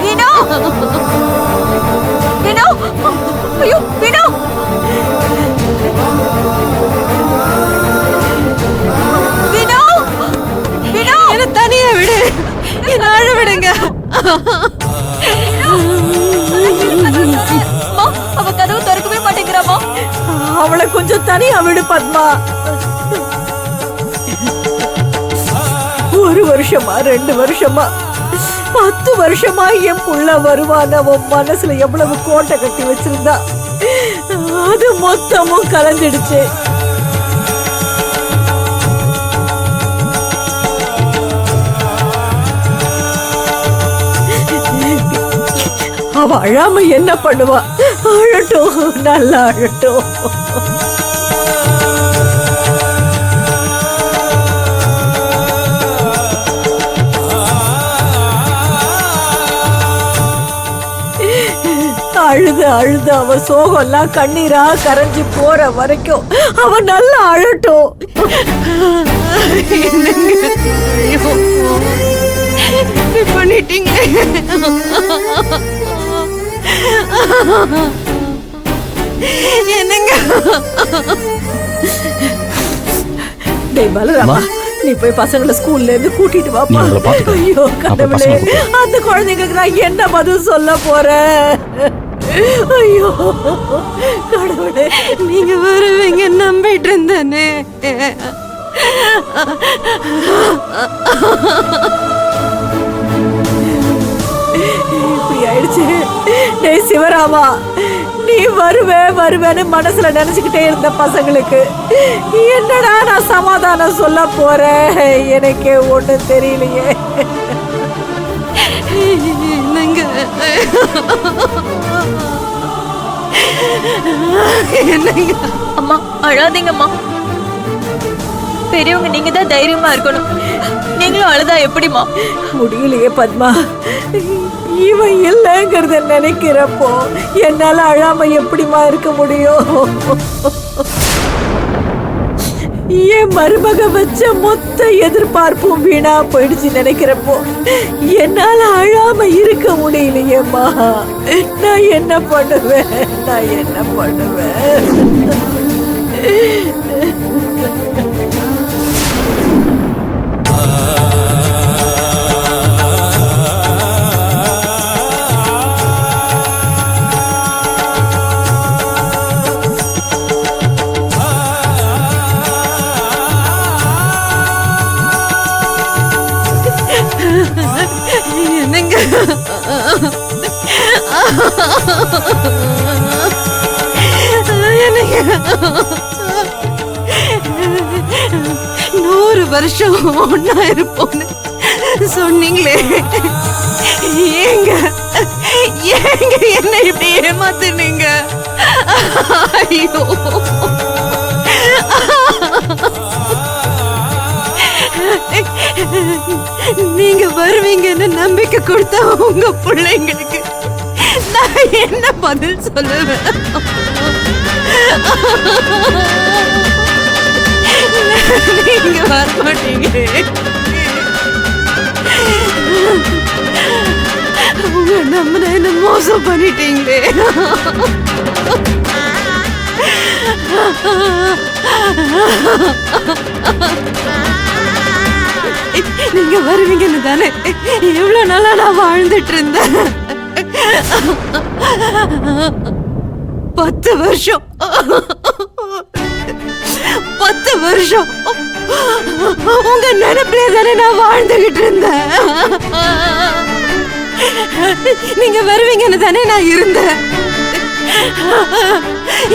வீணா வீணா ஐயோ வீணா வீணா வீணா என்ன தனியா விடு என்ன அழ விடுங்க அவ கதவு திறக்கவே மாட்டேங்கிறாமா அவளை கொஞ்சம் தனியா விடு பத்மா 1 வருஷமா 2 வருஷமா 10 வருஷமா என் புள்ள வருவான உன் மனசுல எவ்வளவு கோட்டை கட்டி வச்சிருந்தா அது மொத்தமும் கலந்துடுச்சு. அவ அழாம என்ன பண்ணுவா? அழட்டும், நல்லா அழட்டும். அழுது அழுது அவ சோகம்லாம் கண்ணீரா கரைஞ்சு போற வரைக்கும் அவ நல்லா அழட்டும். பண்ணிட்டீங்க என்னங்க? டேய் பலராமா, நீ போய் பசங்களை ஸ்கூல்ல இருந்து கூட்டிட்டு வாப்பா. ஐயோ கடவுளே, அந்த குழந்தைங்களுக்கு நான் என்ன பதில் சொல்ல போறேன்? ஐயோ கடவுளே, நீங்க வருவீங்க நம்பிட்டு இருந்தேனே. இப்படி ஆயிடுச்சு. டேய் சிவராமா, நீ வருவேன்னு மனசுல நினைச்சுக்கிட்டே இருந்த பசங்களுக்கு என்னடா நான் சமாதானம் சொல்ல போறேன்? எனக்கே ஒண்ணும் தெரியலையே. அம்மா அழாதீங்கம்மா, பெரியவங்க நீங்க தான் தைரியமா இருக்கணும். நீங்களும் அழுதா எப்படிமா? முடியலையே பத்மா, இவன் இல்லைங்கிறத நினைக்கிறப்போ என்னால அழாம எப்படிமா இருக்க முடியும்? என் மருமக வச்ச மொத்த எதிர்பார்ப்பும் வீணா போயிடுச்சு நினைக்கிறப்போ என்னால அழாம இருக்க முடியலையேம்மா. நான் என்ன பண்ணுவேன்? என்னங்க? 100 வருஷம் ஒன்னா இருப்போன்னு சொன்னீங்களே, ஏங்க என்ன இப்படி ஏமாத்துனீங்க? ஐயோ, நீங்க வருவீங்கன்னு நம்பிக்கை கொடுத்த உங்க பிள்ளைங்களுக்கு நான் என்ன பதில் சொல்லுவேன்? நீங்க வரமாட்டீங்க. உங்க நம்ம என்ன மோசம் பண்ணிட்டீங்களே. நீங்க வருவீங்கன்னு தானே இவ்வளவு நாளா நான் வாழ்ந்துட்டு இருந்தேன். 10 வருஷம் உங்க நினைப்பிலே தானே நான் வாழ்ந்துகிட்டு இருந்தேன். நீங்க வருவீங்கன்னு தானே நான் இருந்தேன்.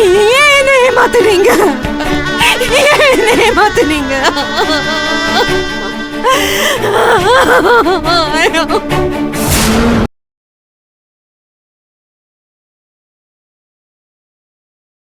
ஏன் என்ன ஏமாத்துனீங்க?